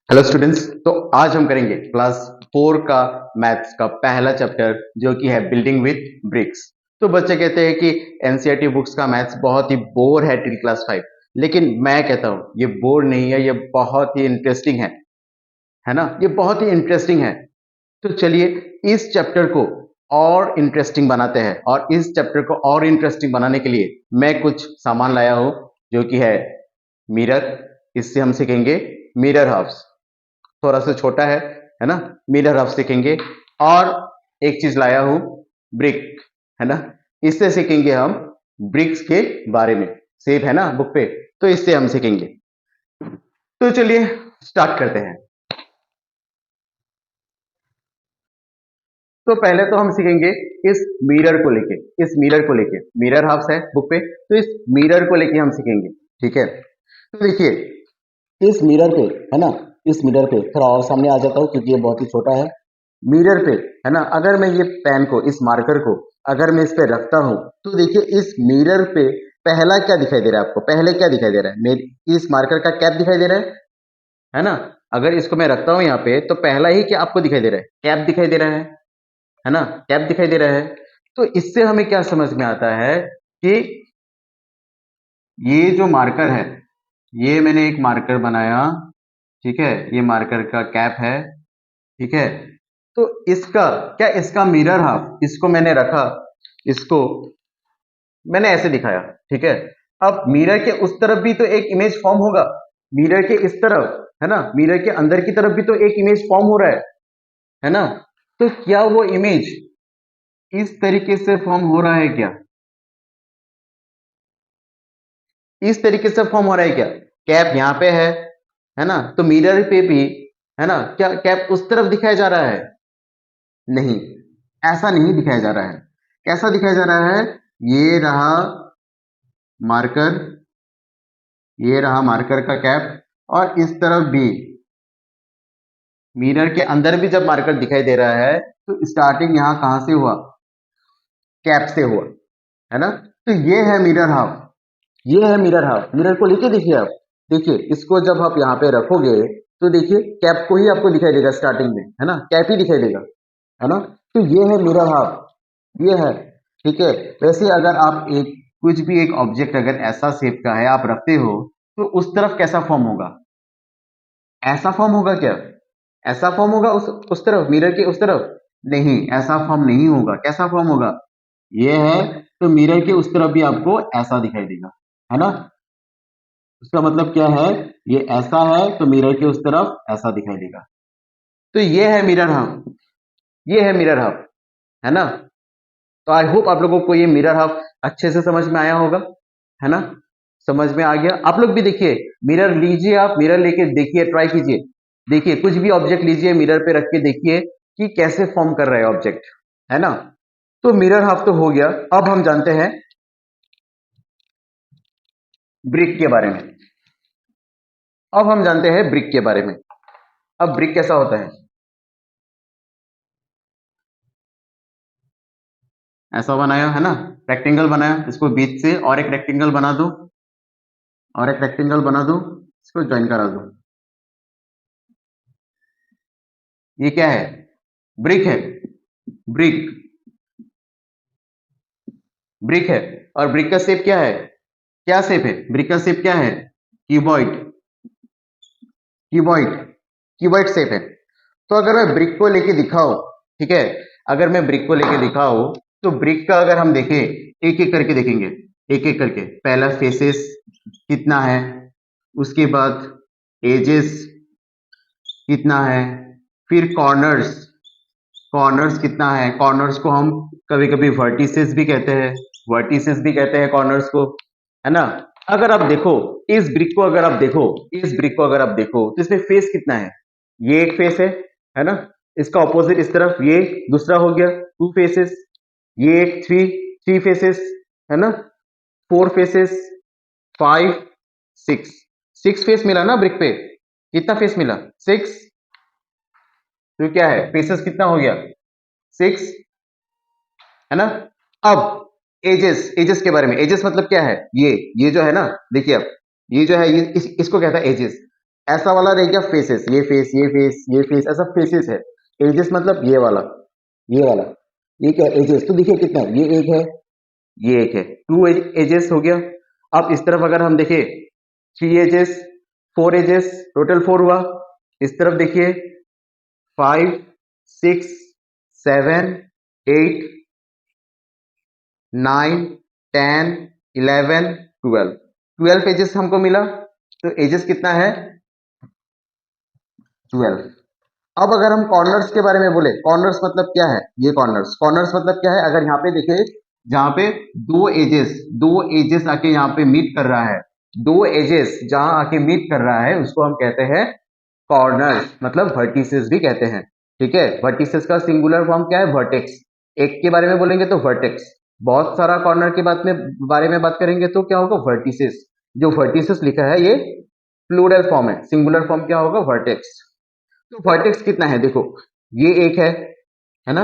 Hello students. तो आज हम करेंगे क्लास 4 का मैथ्स का पहला चैप्टर जो कि है बिल्डिंग विथ ब्रिक्स। तो बच्चे कहते हैं कि एनसीईआरटी बुक्स का मैथ्स बहुत ही बोर है टिल क्लास 5, लेकिन मैं कहता हूँ ये बोर नहीं है, ये बहुत ही इंटरेस्टिंग है ना, ये बहुत ही इंटरेस्टिंग है। तो चलिए इस चैप्टर को और इंटरेस्टिंग बनाते हैं, और इस चैप्टर को और इंटरेस्टिंग बनाने के लिए मैं कुछ सामान लाया हूँ जो कि है मिरर। इससे हम सीखेंगे मिरर हाफ्स, थोड़ा सा छोटा है ना। मिरर हाफ सीखेंगे। और एक चीज लाया हूं, ब्रिक, है ना। इससे सीखेंगे हम ब्रिक्स के बारे में। सेब है ना बुक पे, तो इससे हम सीखेंगे। तो चलिए स्टार्ट करते हैं। तो पहले तो हम सीखेंगे इस मिरर को लेके, इस मिरर को लेके, मिरर हाफ्स है बुक पे, तो इस मिरर को लेके हम सीखेंगे। ठीक है, तो देखिए इस मिरर पे, है ना, इस मिरर पे थोड़ा और सामने आ जाता हूँ क्योंकि ये बहुत ही छोटा है। मिरर पे, है ना, अगर मैं ये पेन को, इस मार्कर को अगर मैं इस पे रखता हूं, तो देखिए इस मिरर पे पहला क्या दिखाई दे रहा है आपको? पहले क्या दिखाई दे रहा है? मेरी इस मार्कर का कैप दिखाई दे रहा है ना। अगर इसको मैं रखता हूं यहाँ पे, तो पहला ही क्या आपको दिखाई दे रहा है? कैप दिखाई दे रहा है ना, कैप दिखाई दे रहा है। तो इससे हमें क्या समझ में आता है कि ये जो मार्कर है, ये मैंने एक मार्कर बनाया, ठीक है, ये मार्कर का कैप है, ठीक है। तो इसका क्या, इसका मिरर हाफ, इसको मैंने रखा, इसको मैंने ऐसे दिखाया, ठीक है। अब मिरर के उस तरफ भी तो एक इमेज फॉर्म होगा, मिरर के इस तरफ, है ना, मिरर के अंदर की तरफ भी तो एक इमेज फॉर्म हो रहा है ना। तो क्या वो इमेज इस तरीके से फॉर्म हो रहा है क्या? इस तरीके से फॉर्म हो रहा है क्या? कैप यहाँ पे है ना, तो मिरर पे भी, है ना, क्या कैप उस तरफ दिखाया जा रहा है? नहीं, ऐसा नहीं दिखाया जा रहा है। कैसा दिखाया जा रहा है? ये रहा मार्कर, ये रहा मार्कर का कैप, और इस तरफ भी, मिरर के अंदर भी जब मार्कर दिखाई दे रहा है, तो स्टार्टिंग यहां कहां से हुआ? कैप से हुआ, है ना। तो ये है मिरर हाफ, ये है मिरर हाफ। मिरर को लेके देखिए आप, देखिए इसको जब आप यहाँ पे रखोगे, तो देखिए कैप को ही आपको दिखाई देगा स्टार्टिंग में, है ना, कैप ही दिखाई देगा, है ना। तो ये है मिरर हाफ, ये है, ठीक है। वैसे अगर आप एक कुछ भी एक ऑब्जेक्ट अगर ऐसा शेप का है आप रखते हो, तो उस तरफ कैसा फॉर्म होगा? ऐसा फॉर्म होगा क्या? ऐसा फॉर्म होगा उस तरफ, मिरर के उस तरफ? नहीं, ऐसा फॉर्म नहीं होगा। कैसा फॉर्म होगा? ये है, तो मिरर के उस तरफ भी आपको ऐसा दिखाई देगा, है ना। उसका मतलब क्या है? ये ऐसा है तो मिरर के उस तरफ ऐसा दिखाई देगा। तो ये है मिरर हाफ, ये है मिरर हाफ, है ना। तो आई होप आप लोगों को ये मिरर हाफ अच्छे से समझ में आया होगा, है ना। समझ में आ गया? आप लोग भी देखिए, मिरर लीजिए, आप मिरर लेके देखिए, ट्राई कीजिए। देखिए कुछ भी ऑब्जेक्ट लीजिए, मिरर पे रख के देखिए कि कैसे फॉर्म कर रहा है ऑब्जेक्ट, है ना। तो मिरर हाफ तो हो गया। अब हम जानते हैं ब्रिक के बारे में। अब हम जानते हैं ब्रिक के बारे में। अब ब्रिक कैसा होता है? ऐसा बनाया, है ना, रेक्टेंगल बनाया, इसको बीच से और एक रेक्टेंगल बना दो, और एक रेक्टेंगल बना दो, इसको ज्वाइन करा दो। ये क्या है? ब्रिक है, ब्रिक, ब्रिक है। और ब्रिक का शेप क्या है? क्या शेप है ब्रिक का? शेप क्या है? क्यूबॉइड, क्यूबॉइड, क्यूबॉइड शेप है। तो अगर मैं ब्रिक को लेके दिखाऊं, ठीक है, अगर मैं ब्रिक को लेके दिखाऊं, तो ब्रिक का अगर हम देखें, एक एक करके देखेंगे, एक एक करके। पहला फेसेस कितना है, उसके बाद एजेस कितना है, फिर कॉर्नर्स, कॉर्नर्स कितना है। कॉर्नर्स को हम कभी कभी वर्टिसेस भी कहते हैं, वर्टिसेस भी कहते हैं कॉर्नर्स को, है ना। अगर आप देखो इस ब्रिक को, अगर आप देखो इस ब्रिक को, अगर आप देखो तो इसमें फेस कितना है? ये एक फेस है ना। इसका ऑपोजिट इस तरफ ये दूसरा हो गया, टू फेसेस। ये एक थ्री, थ्री फेसेस, है ना, four faces, five, six, six face मिला ना ब्रिक पे। कितना फेस मिला? सिक्स। तो क्या है, फेसेस कितना हो गया? सिक्स, है ना। अब एजेस, एजेस के बारे में। एजेस मतलब क्या है? ये जो है ना, देखिए अब, ये जो है, इसको कहता है एजेस। ऐसा वाला रह गया फेसेस, ये फेस, ये फेस, ये फेस, ऐसा फेसेस है। एजेस मतलब ये वाला, ये वाला, ये क्या एजेस, तो देखिए कितना है, ये एक है, ये एक है, टू एजेस हो गया। अब इस तरफ अगर हम देखें, three edges, four edges, total four हुआ। इस तरफ देखिए, five, six, seven, eight, 9, 10, 11, 12, 12 edges हमको मिला। तो एजेस कितना है, 12। अब अगर हम कॉर्नर्स के बारे में बोले, कॉर्नर्स मतलब क्या है, ये कॉर्नर्स, कॉर्नर्स मतलब क्या है, अगर यहाँ पे देखे, जहां पे दो एजेस आके यहाँ पे मीट कर रहा है, दो एजेस जहां आके मीट कर रहा है, उसको हम कहते हैं कॉर्नर्स, मतलब वर्टिसेस भी कहते हैं। ठीक है, वर्टिसेस का सिंगुलर फॉर्म क्या है, वर्टेक्स। एक के बारे में बोलेंगे तो वर्टेक्स, बहुत सारा कॉर्नर के बारे में बात करेंगे तो क्या होगा, वर्टिसेस। जो वर्टिसेस लिखा है ये प्लूरल फॉर्म है, सिंगुलर फॉर्म क्या होगा, वर्टेक्स। तो वर्टेक्स कितना है देखो, ये एक है ना,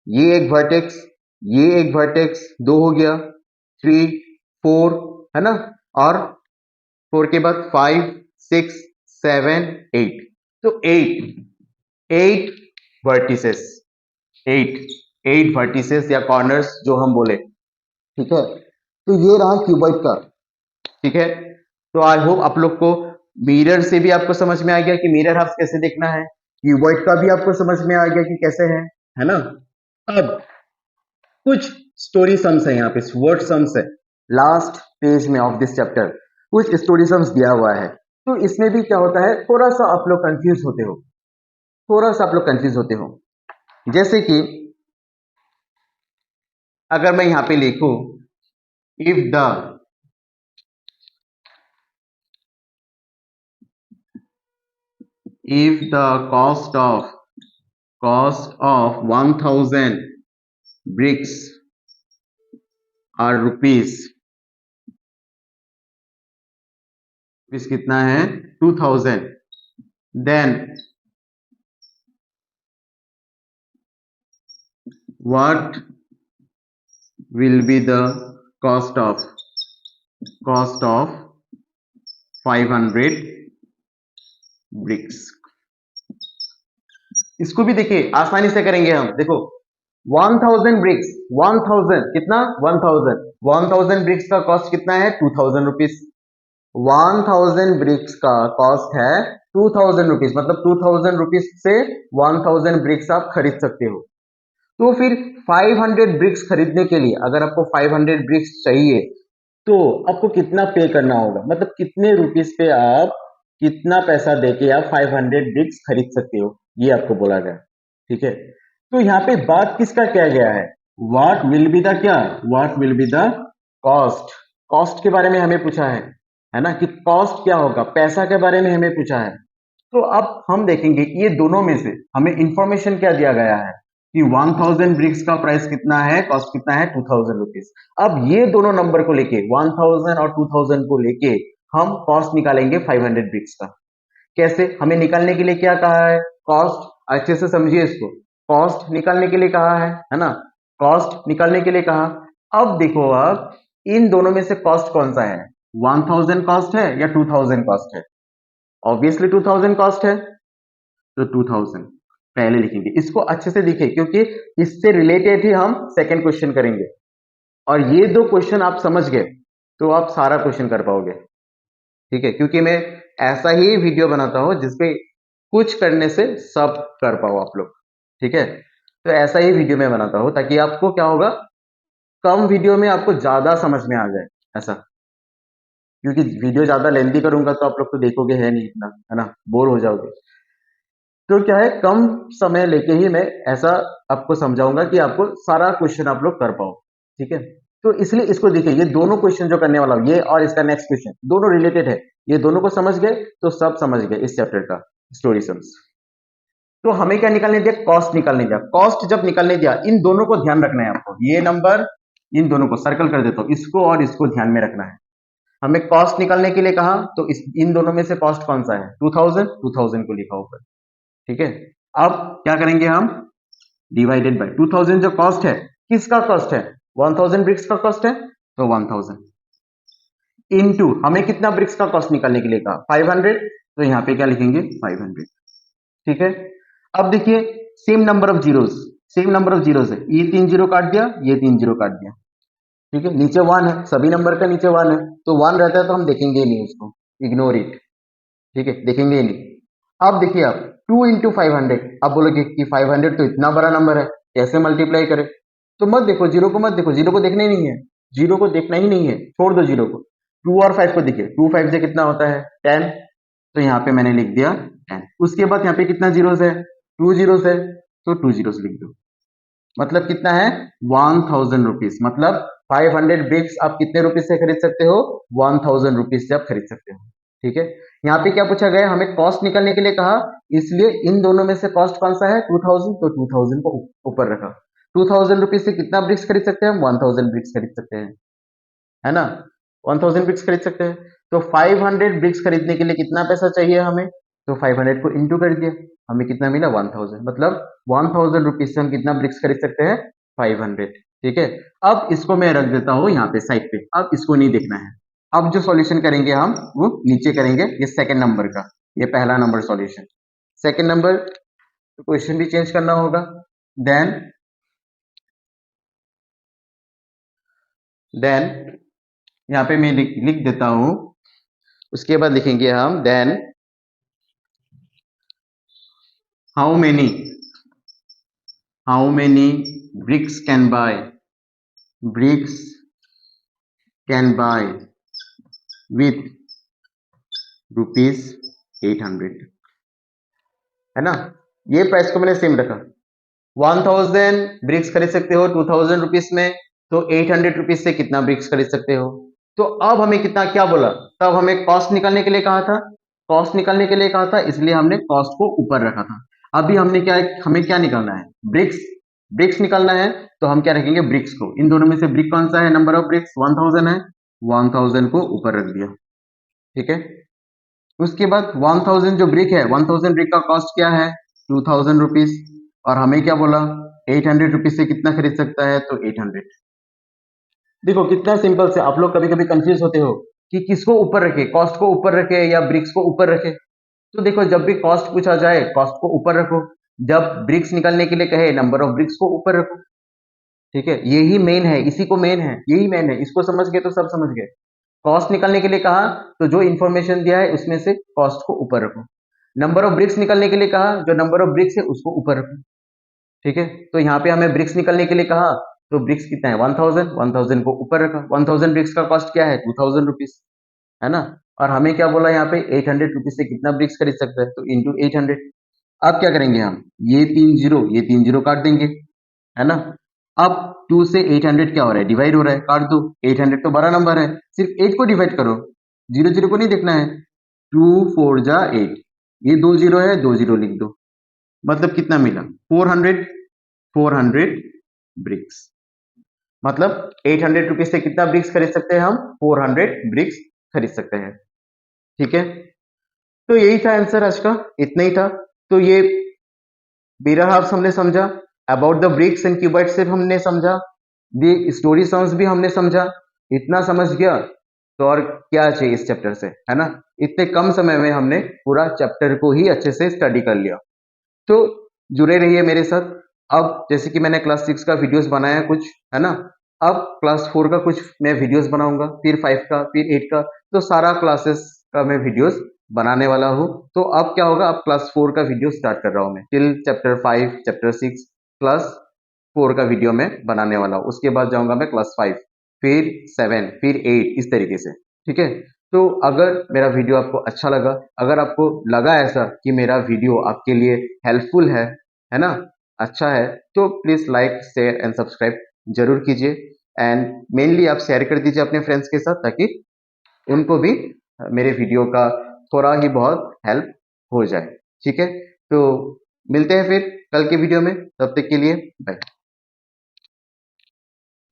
ये एक वर्टेक्स, ये एक वर्टेक्स, दो हो गया, थ्री, फोर, है ना, और फोर के बाद फाइव, सिक्स, सेवन, एट, तो एट वर्टिसेस, एट वर्टिसेस या कॉर्नर्स जो हम बोले। ठीक है, तो ये रहा क्यूबॉइड का। ठीक है, तो आई होप आप लोग को मिरर से भी आपको समझ में आ गया कि मिरर हाफ कैसे देखना है, क्यूबॉइड का भी आपको समझ में आ गया कि कैसे है ना। अब कुछ स्टोरी सम्स है, यहाँ पे वर्ड सम्स है लास्ट पेज में ऑफ दिस चैप्टर, कुछ स्टोरी सम्स दिया हुआ है। तो इसमें भी क्या होता है, थोड़ा सा आप लोग कंफ्यूज होते हो, थोड़ा सा आप लोग कंफ्यूज होते हो। जैसे कि अगर मैं यहाँ पे लिखूं, if the cost of 1000 bricks are rupees कितना है 2000, then what will be the cost of 500 bricks। इसको भी देखिए आसानी से करेंगे हम, देखो 1000 ब्रिक्स, 1000 कितना, 1000 ब्रिक्स का कॉस्ट कितना है 2000 रुपीज, 1000 ब्रिक्स का कॉस्ट है 2000 रुपीज, मतलब 2000 रुपीज से 1000 ब्रिक्स आप खरीद सकते हो। तो फिर 500 ब्रिक्स खरीदने के लिए, अगर आपको 500 ब्रिक्स चाहिए तो आपको कितना पे करना होगा, मतलब कितने रुपीस पे आप, कितना पैसा देके आप 500 ब्रिक्स खरीद सकते हो, ये आपको बोला गया। ठीक है, तो यहाँ पे बात किसका किया गया है, व्हाट विल बी द क्या, what will be the cost, cost के बारे में हमें पूछा है ना, कि कॉस्ट क्या होगा, पैसा के बारे में हमें पूछा है। तो अब हम देखेंगे ये दोनों में से हमें इंफॉर्मेशन क्या दिया गया है कि 1000 ब्रिक्स का प्राइस कितना है, कॉस्ट कितना है 2000 रुपीज। अब ये दोनों नंबर को लेके 1000 और 2000 को लेके हम कॉस्ट निकालेंगे 500 ब्रिक्स का। कैसे, हमें निकालने के लिए क्या कहा है, कॉस्ट, अच्छे से समझिए इसको, कॉस्ट निकालने के लिए कहा है ना, कॉस्ट निकालने के लिए कहा। अब देखो, अब इन दोनों में से कॉस्ट कौन सा है, 1000 कॉस्ट है या 2000 कॉस्ट है, ऑब्वियसली 2000 कॉस्ट है, तो 2000 पहले लिखेंगे, इसको अच्छे से दिखे क्योंकि इससे रिलेटेड ही हम सेकंड क्वेश्चन करेंगे, और ये दो क्वेश्चन आप समझ गए तो आप सारा क्वेश्चन कर पाओगे। ठीक है, क्योंकि मैं ऐसा ही वीडियो बनाता हूं जिसपे कुछ करने से सब कर पाओ आप लोग। ठीक है, तो ऐसा ही वीडियो मैं बनाता हूं ताकि आपको क्या होगा, कम वीडियो में आपको ज्यादा समझ में आ जाए, ऐसा। क्योंकि वीडियो ज्यादा लेंथी करूंगा तो आप लोग तो देखोगे है नहीं इतना, है ना, बोर हो जाओगे। तो क्या है, कम समय लेके ही मैं ऐसा आपको समझाऊंगा कि आपको सारा क्वेश्चन आप लोग कर पाओ। ठीक है, तो इसलिए इसको देखिए, ये दोनों क्वेश्चन जो करने वाला हूं, ये और इसका नेक्स्ट क्वेश्चन दोनों रिलेटेड है, ये दोनों को समझ गए तो सब समझ गए इस चैप्टर का स्टोरी सम्स। तो हमें क्या निकालने दिया, कॉस्ट निकालने दिया। कॉस्ट जब निकालने दिया, इन दोनों को ध्यान रखना है आपको, ये नंबर, इन दोनों को सर्कल कर देता हूं, इसको और इसको ध्यान में रखना है। हमें कॉस्ट निकालने के लिए कहा तो इन दोनों में से कॉस्ट कौन सा है, 2000 को लिखा ऊपर। ठीक है, अब क्या करेंगे हम, डिवाइडेड बाय 2000 जो कॉस्ट है, किसका कॉस्ट है, 1000 ब्रिक्स का कॉस्ट है, तो 1000 इनटू हमें कितना ब्रिक्स का कॉस्ट निकालने के लिए कहा, 500, तो यहाँ पे क्या लिखेंगे 500। ठीक है, अब देखिए same number of zeros, same number of zeros है, ये 3 जीरो काट दिया, ये 3 जीरो काट दिया। ठीक है, नीचे 1 है, सभी नंबर का नीचे 1 है, तो 1 रहता है तो हम देखेंगे ही नहीं उसको, इग्नोर इट। ठीक है, देखेंगे ही नहीं। अब देखिए आप 2 इंटू 500, आप बोलोगे कि 500 तो इतना बड़ा नंबर है, कैसे मल्टीप्लाई करें? तो मत देखो जीरो को, मत देखो, जीरो को देखना ही नहीं है, जीरो को देखना ही नहीं है, छोड़ दो जीरो को। 2 और 5 को देखिए, 2 5 से कितना होता है 10, तो यहाँ पे मैंने लिख दिया 10। उसके बाद यहाँ पे कितना जीरोस है, 2 जीरोस है, तो 2 जीरोस लिख दो। मतलब कितना है 1000 रुपीज, मतलब 500 ब्रिक्स आप कितने रुपीज से खरीद सकते हो, 1000 रुपीज से आप खरीद सकते हो। ठीक है, यहाँ पे क्या पूछा गया, हमें कॉस्ट निकालने के लिए कहा, इसलिए इन दोनों में से कॉस्ट कौन सा है 2000, तो 2000 को ऊपर रखा। 2000 रुपीज से कितना ब्रिक्स खरीद सकते हैं हम, 1000 ब्रिक्स खरीद सकते हैं, है ना, 1000 ब्रिक्स खरीद सकते हैं। तो 500 ब्रिक्स खरीदने के लिए कितना पैसा चाहिए हमें, तो 500 को इंटू कर दिया, हमें कितना मिला 1000, मतलब 1000 रुपीज से हम कितना ब्रिक्स खरीद सकते हैं 500। ठीक है, अब इसको मैं रख देता हूँ यहाँ पे साइड पे, अब इसको नहीं देखना है। अब जो सॉल्यूशन करेंगे हम वो नीचे करेंगे, ये सेकंड नंबर का, ये पहला number solution, second number question भी चेंज करना होगा। देन देन यहाँ पे मैं लिख देता हूं, उसके बाद लिखेंगे हम then how many bricks can buy with rupees 800, है ना, ये प्राइस को मैंने सेम रखा। 1000 ब्रिक्स खरीद सकते हो 2000 रुपीज में, तो 800 रुपीज से कितना ब्रिक्स खरीद सकते हो। तो अब हमें कितना क्या बोला, तब हमें कॉस्ट निकालने के लिए कहा था, कॉस्ट निकालने के लिए कहा था, इसलिए हमने कॉस्ट को ऊपर रखा था। अभी हमने क्या, हमें क्या निकालना है, ब्रिक्स, ब्रिक्स निकालना है, तो हम क्या रखेंगे ब्रिक्स को, इन दोनों में से ब्रिक कौन सा है, नंबर ऑफ ब्रिक्स 1000 है, 1000 को ऊपर रख दिया। ठीक है, उसके बाद 1000 जो ब्रिक है, 1000 ब्रिक का कॉस्ट क्या है 2000 रुपीज, और हमें क्या बोला 800 रुपीज से कितना खरीद सकता है, तो 800। देखो कितना सिंपल से, आप लोग कभी कभी कंफ्यूज होते हो कि किसको ऊपर रखे, कॉस्ट को ऊपर रखे या ब्रिक्स को ऊपर रखे। तो देखो जब भी कॉस्ट पूछा जाए कॉस्ट को ऊपर रखो, जब ब्रिक्स निकालने के लिए कहे नंबर ऑफ ब्रिक्स को ऊपर रखो। ठीक है, यही मेन है, इसी को मेन है, यही मेन है, इसको समझ गए तो सब समझ गए। कॉस्ट निकालने के लिए कहा तो जो इंफॉर्मेशन दिया है उसमें से कॉस्ट को ऊपर रखो, नंबर ऑफ ब्रिक्स निकालने के लिए कहा जो नंबर ऑफ ब्रिक्स है उसको ऊपर रखो। ठीक है, तो यहाँ पे हमें ब्रिक्स निकालने के लिए कहा, तो ब्रिक्स कितना है 1000, 1000 को ऊपर रखा, 1000 ब्रिक्स का कॉस्ट क्या है 2000 रुपीज, है ना, और हमें क्या बोला यहाँ पे 800 रुपीज से कितना ब्रिक्स खरीद सकता है, तो इंटू 800। अब क्या करेंगे हम, ये 3 जीरो काट देंगे, है ना। अब 2 से 800 क्या हो रहा है, डिवाइड हो रहा है, काट दो, 800 तो बड़ा नंबर है, सिर्फ 8 को डिवाइड करो, जीरो जीरो को नहीं देखना है। 2 4 जा 8, ये 2 जीरो है, 2 जीरो लिख दो, मतलब कितना मिला 400, 400 ब्रिक्स, मतलब 800 रुपीज से कितना ब्रिक्स खरीद सकते हैं हम, 400 ब्रिक्स खरीद सकते हैं। ठीक है, तो यही था आंसर आज का, इतना ही था। तो ये बीरा हाफ्स हमने समझा, about the BRICS and qubits सिर्फ हमने समझा, दी स्टोरी सॉन्ग्स भी हमने समझा, इतना समझ गया तो और क्या चाहिए इस चैप्टर से, है ना। इतने कम समय में हमने पूरा चैप्टर को ही अच्छे से स्टडी कर लिया। तो जुड़े रहिए मेरे साथ। अब जैसे कि मैंने क्लास 6 का वीडियोस बनाया कुछ, है ना, अब क्लास 4 का कुछ मैं वीडियोस बनाऊंगा, फिर 5 का, फिर 8 का, तो सारा क्लासेस का मैं वीडियोस बनाने वाला हूँ। तो अब क्या होगा, अब क्लास 4 का वीडियो स्टार्ट कर रहा हूँ मैं, टिल चैप्टर 5 चैप्टर 6 क्लास 4 का वीडियो मैं बनाने वाला हूँ। उसके बाद जाऊंगा मैं क्लास 5, फिर 7, फिर 8, इस तरीके से। ठीक है, तो अगर मेरा वीडियो आपको अच्छा लगा, अगर आपको लगा ऐसा कि मेरा वीडियो आपके लिए हेल्पफुल है ना, अच्छा है, तो please like share and subscribe जरूर कीजिए, एंड मेनली आप शेयर कर दीजिए अपने फ्रेंड्स के साथ, ताकि उनको भी मेरे वीडियो का थोड़ा ही बहुत हेल्प हो जाए। ठीक है, तो मिलते हैं फिर कल के वीडियो में, तब तक के लिए बाय।